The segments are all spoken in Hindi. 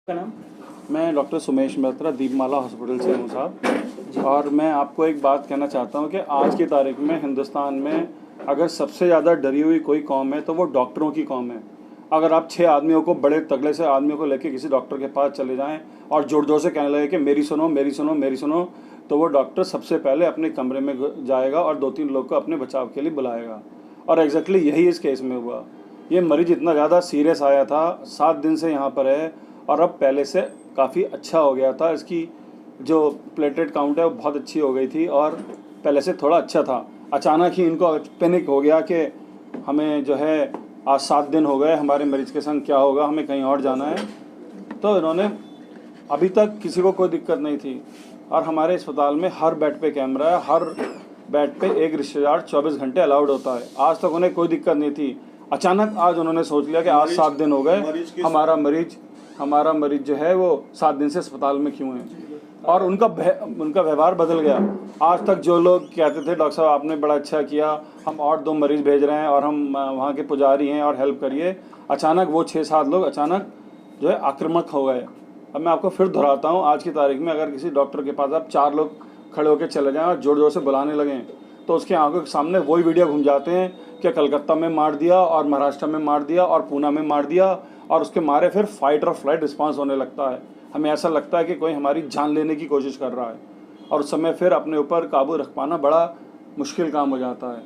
का नाम? मैं डॉक्टर सुमेश मेहता दीपमाला हॉस्पिटल से हूँ साहब। और मैं आपको एक बात कहना चाहता हूँ कि आज की तारीख में हिंदुस्तान में अगर सबसे ज़्यादा डरी हुई कोई कौम है तो वो डॉक्टरों की कौम है। अगर आप 6 आदमियों को, बड़े तगड़े से आदमियों को लेके किसी डॉक्टर के पास चले जाएं और जोर जोर से कहने लगे कि मेरी सुनो मेरी सुनो मेरी सुनो, तो वो डॉक्टर सबसे पहले अपने कमरे में जाएगा और 2-3 लोग को अपने बचाव के लिए बुलाएगा। और एग्जैक्टली यही इस केस में हुआ। ये मरीज इतना ज़्यादा सीरियस आया था, 7 दिन से यहाँ पर है और अब पहले से काफ़ी अच्छा हो गया था। इसकी जो प्लेटलेट काउंट है वो बहुत अच्छी हो गई थी और पहले से थोड़ा अच्छा था। अचानक ही इनको पैनिक हो गया कि हमें जो है आज 7 दिन हो गए, हमारे मरीज़ के संग क्या होगा, हमें कहीं और जाना है। तो इन्होंने, अभी तक किसी को कोई दिक्कत नहीं थी और हमारे अस्पताल में हर बेड पे कैमरा है, हर बेड पे एक रिश्तेदार 24 घंटे अलाउड होता है। आज तक उन्हें कोई दिक्कत नहीं थी। अचानक आज उन्होंने सोच लिया कि आज 7 दिन हो गए, हमारा मरीज जो है वो 7 दिन से अस्पताल में क्यों है, और उनका व्यवहार बदल गया। आज तक जो लोग कहते थे डॉक्टर साहब आपने बड़ा अच्छा किया, हम और 2 मरीज़ भेज रहे हैं और हम वहाँ के पुजारी हैं और हेल्प करिए, अचानक वो 6-7 लोग अचानक जो है आक्रामक हो गए। अब मैं आपको फिर दोहराता हूँ, आज की तारीख में अगर किसी डॉक्टर के पास आप 4 लोग खड़े होकर चले जाएँ और ज़ोर ज़ोर से बुलाने लगें तो उसकी आंखों के सामने वही वीडियो घूम जाते हैं कि कलकत्ता में मार दिया और महाराष्ट्र में मार दिया और पूना में मार दिया, और उसके मारे फिर फाइट और फ्लाइट रिस्पांस होने लगता है। हमें ऐसा लगता है कि कोई हमारी जान लेने की कोशिश कर रहा है और उस समय फिर अपने ऊपर काबू रख पाना बड़ा मुश्किल काम हो जाता है।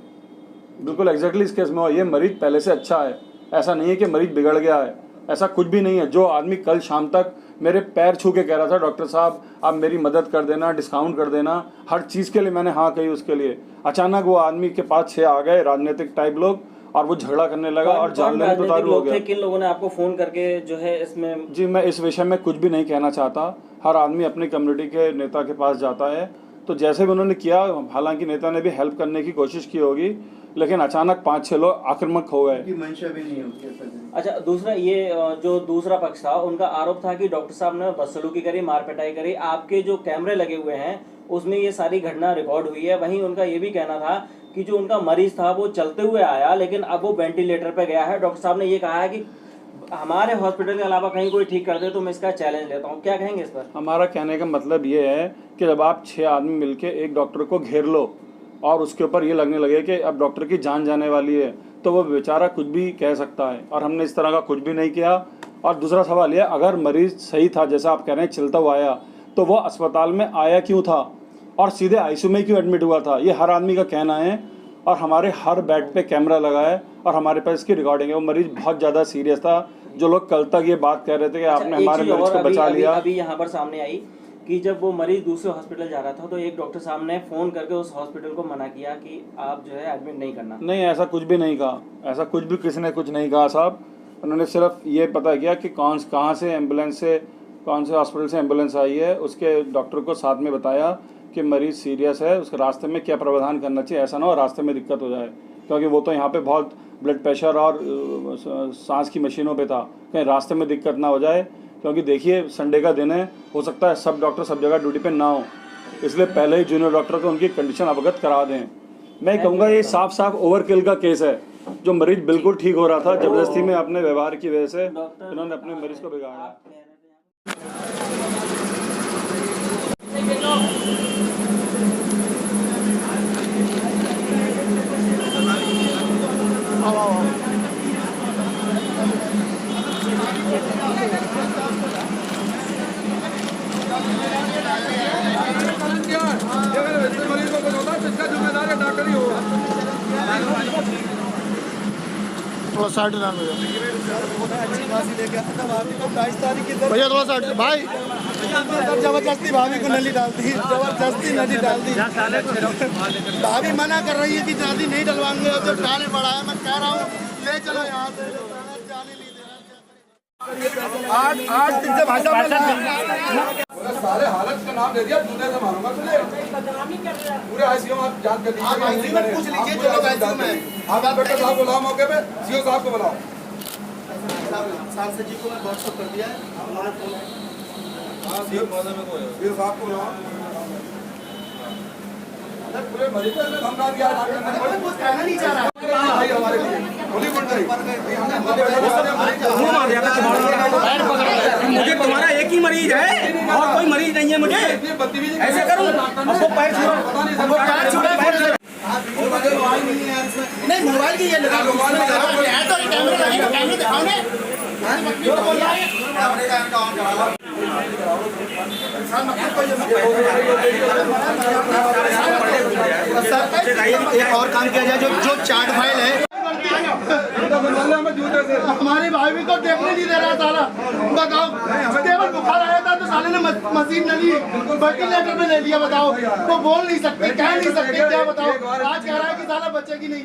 बिल्कुल एग्जैक्टली इस केस में हुआ। ये मरीज़ पहले से अच्छा है, ऐसा नहीं है कि मरीज़ बिगड़ गया है, ऐसा कुछ भी नहीं है। जो आदमी कल शाम तक मेरे पैर छू के कह रहा था डॉक्टर साहब आप मेरी मदद कर देना, डिस्काउंट कर देना, हर चीज़ के लिए मैंने हाँ कही उसके लिए, अचानक वो आदमी के पास 6 आ गए राजनीतिक टाइप लोग और वो झगड़ा करने लगा और जान लेने को उतारू हो गया। किन लोगों ने आपको फ़ोन करके जो है इसमें? जी मैं इस विषय में कुछ भी नहीं कहना चाहता। हर आदमी अपनी कम्युनिटी के नेता के पास जाता है, तो जैसे भी उन्होंने किया, हालांकि नेता ने भी हेल्प करने की कोशिश की होगी, लेकिन अचानक 5-6 लोग आक्रामक हो गए। मंशा भी नहीं होती। अच्छा, दूसरा ये जो दूसरा पक्ष था उनका आरोप था कि डॉक्टर साहब ने बदसलूकी करी, मारपिटाई करी। आपके जो कैमरे लगे हुए हैं उसमें ये सारी घटना रिकॉर्ड हुई है। वहीं उनका ये भी कहना था कि जो उनका मरीज था वो चलते हुए आया लेकिन अब वो वेंटिलेटर पे गया है। डॉक्टर साहब ने ये कहा है कि हमारे हॉस्पिटल के अलावा कहीं कोई ठीक कर दे तो मैं इसका चैलेंज लेता हूँ। क्या कहेंगे इस पर? हमारा कहने का मतलब ये है कि जब आप 6 आदमी मिलके एक डॉक्टर को घेर लो और उसके ऊपर ये लगने लगे कि अब डॉक्टर की जान जाने वाली है, तो वो बेचारा कुछ भी कह सकता है, और हमने इस तरह का कुछ भी नहीं किया। और दूसरा सवाल ये, अगर मरीज़ सही था जैसा आप कह रहे हैं चलता हुआ आया, तो वो अस्पताल में आया क्यों था और सीधे आईसीयू में क्यों एडमिट हुआ था? ये हर आदमी का कहना है और हमारे हर बेड पे कैमरा लगा है और हमारे पास इसकी रिकॉर्डिंग है। वो मरीज़ बहुत ज़्यादा सीरियस था। जो लोग कल तक ये बात कह रहे थे कि आपने हमारे मरीज को बचा लिया, अभी यहाँ पर सामने आई कि जब वो मरीज दूसरे हॉस्पिटल जा रहा था तो एक डॉक्टर साहब ने फ़ोन करके उस हॉस्पिटल को मना किया कि आप जो है एडमिट नहीं करना। नहीं, ऐसा कुछ भी नहीं कहा, ऐसा कुछ भी किसी ने कुछ नहीं कहा साहब। उन्होंने सिर्फ ये पता किया कि कहाँ से एम्बुलेंस से, कौन से हॉस्पिटल से एम्बुलेंस आई है, उसके डॉक्टर को साथ में बताया कि मरीज़ सीरियस है, उसके रास्ते में क्या प्रावधान करना चाहिए, ऐसा ना हो रास्ते में दिक्कत हो जाए, क्योंकि वो तो यहाँ पे बहुत ब्लड प्रेशर और सांस की मशीनों पे था, कहीं रास्ते में दिक्कत ना हो जाए। क्योंकि देखिए संडे का दिन है, हो सकता है सब डॉक्टर सब जगह ड्यूटी पे ना हो, इसलिए पहले ही जूनियर डॉक्टर को उनकी कंडीशन अवगत करा दें। मैं कहूँगा ये साफ साफ ओवरकिल का केस है। जो मरीज बिल्कुल ठीक हो रहा था, जबरदस्ती में अपने व्यवहार की वजह से इन्होंने अपने मरीज को बिगाड़ा। थोड़ा साइड डाल भैया, थोड़ा साइड भाई। जबरदस्ती भाभी को नली डाल दी, जबरदस्ती नली डाल दी। भाभी मना कर रही है कि शादी नहीं डलवाएंगे, तो खाने पड़ा है। मैं कह रहा हूँ ले चलो यहाँ से, जाने नहीं दे। 8 दिन से भाई साहब सारे हालत का नाम दे दिया, तूने से मारूंगा तुझे। पूरे आईसीयू में आप जांच कर लीजिए। आप आईसीयू में पूछ लीजिए जो लोग आईसीयू में। आप डॉक्टर साहब को बुलाओ, मौके पे सीओ साहब को बुलाओ। सांसद जी को व्हाट्सएप कर दिया है, उन्होंने फोन। सीओ साहब को बुलाओ। पूरे मरीज को धमका दिया डॉक्टर ने, कोई कुछ कहना नहीं चाह रहा भाई हमारे लिए गोली बन गई। मुझे तुम्हारा एक ही मरीज है और कोई मरीज नहीं है, मुझे ऐसे करूं आपको पैर छुड़ा नहीं मोबाइल की ये लगा लो, मोबाइल लगा लो, है तो कैमरे लगे, कैमरे दिखाओ ने। एक और काम किया जाए, जो चार्ट फाइल है हमारे भाई को देखने नहीं दे रहा साला। बताओ केवल बुखार आया था तो साले ने मशीन न ली, वेंटिलेटर में ले लिया। बताओ वो बोल नहीं सकते, कह नहीं सकते, क्या बताओ। आज कह रहा है कि साला बचेगी नहीं,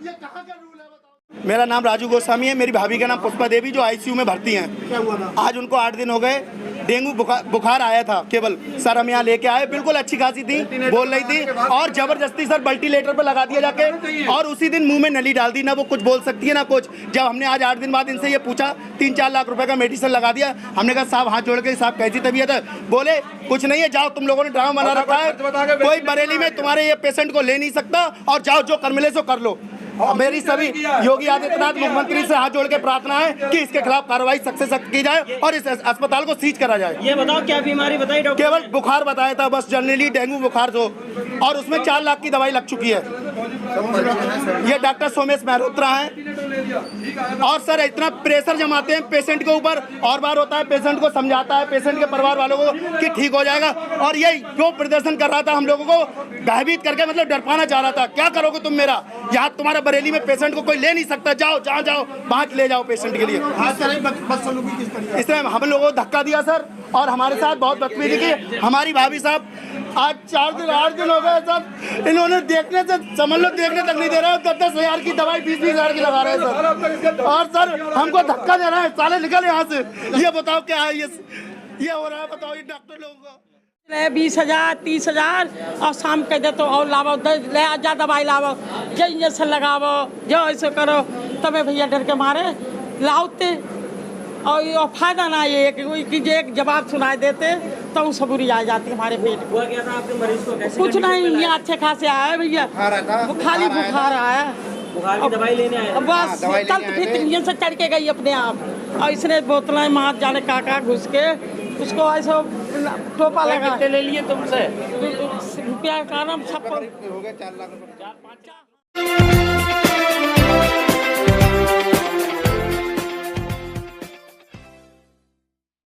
ये कहाँ का रूल है बताओ। मेरा नाम राजू गोस्वामी है, मेरी भाभी का नाम पुष्पा देवी जो आईसीयू में भर्ती हैं। क्या हुआ था? आज उनको 8 दिन हो गए, डेंगू बुखार आया था। केवल सर हम यहाँ लेके आए, बिल्कुल अच्छी खासी थी, बोल रही थी, और जबरदस्ती सर वेंटिलेटर पे लगा दिया जाके, और उसी दिन मुंह में नली डाल दी। ना वो कुछ बोल सकती है ना कुछ। जब हमने आज 8 दिन बाद इनसे ये पूछा, 3-4 लाख रुपए का मेडिसिन लगा दिया। हमने कहा साहब हाथ जोड़ के, साहब कैसी तबीयत है? बोले कुछ नहीं है, जाओ तुम लोगों ने ड्रामा बना रखा है, कोई बरेली में तुम्हारे ये पेशेंट को ले नहीं सकता, और जाओ जो कर मिले सो कर लो। मेरी सभी योगी आदित्यनाथ मुख्यमंत्री से हाथ जोड़ के प्रार्थना है कि इसके खिलाफ कार्रवाई सख्त से सख्त की जाए और इस अस्पताल को सीज करा जाए। ये बताओ क्या बीमारी बताई डॉक्टर? केवल बुखार बताया था बस, जनरली डेंगू बुखार जो, और उसमें 4 लाख की दवाई लग चुकी है। ये डॉक्टर सोमेश मेहरोत्रा हैं। और सर इतना प्रेशर जमाते हैं पेशेंट के ऊपर, और बार होता है पेशेंट को समझाता है, पेशेंट के परिवार वालों को कि ठीक हो जाएगा, और ये जो प्रदर्शन कर रहा था हम लोगों को भयभीत करके, मतलब डरपाना चाह रहा था। क्या करोगे तुम मेरा? यहाँ तुम्हारा बरेली में पेशेंट को कोई ले नहीं सकता, जाओ जहाँ जाओ वहाँ ले जाओ पेशेंट के लिए। इस तरह हम लोगों को धक्का दिया सर, और हमारे साथ बहुत बदतमीजी की। हमारी भाभी साहब आज 8 दिन हो गए सर, इन्होंने देखने से समझ लो, देखने तक नहीं दे रहे, 10-10 हज़ार की दवाई 20-20 हज़ार की लगा रहे हैं सर। और सर हमको धक्का दे रहा है, साले निकल यहाँ से। ये बताओ क्या है ये हो रहा है? बताओ ये डॉक्टर लोगों को 20,000 30,000 और शाम कह दे तो और लावो, ले जा दवाई लावो, जो इंजेक्शन लगावो, जो ऐसे करो। तब भैया डर के मारे लाओते, और ये फायदा ना ये कि जो एक जवाब सुनाई देते तो सबूरी आ जाती हमारे पेट। हुआ क्या था आपके मरीज को? कैसे? कुछ नहीं, ये अच्छे खासे आया है भैया, वो खाली बुखार आया, बुखार की दवाई लेने आए? बस कल फिर इंजन से चढ़ के गई अपने आप, और इसने बोतलें मार जाने काका घुस के उसको ऐसा टोपा लगा ले लिए तुमसे रुपया का नाम सबको हो गया 4 लाख रुपये।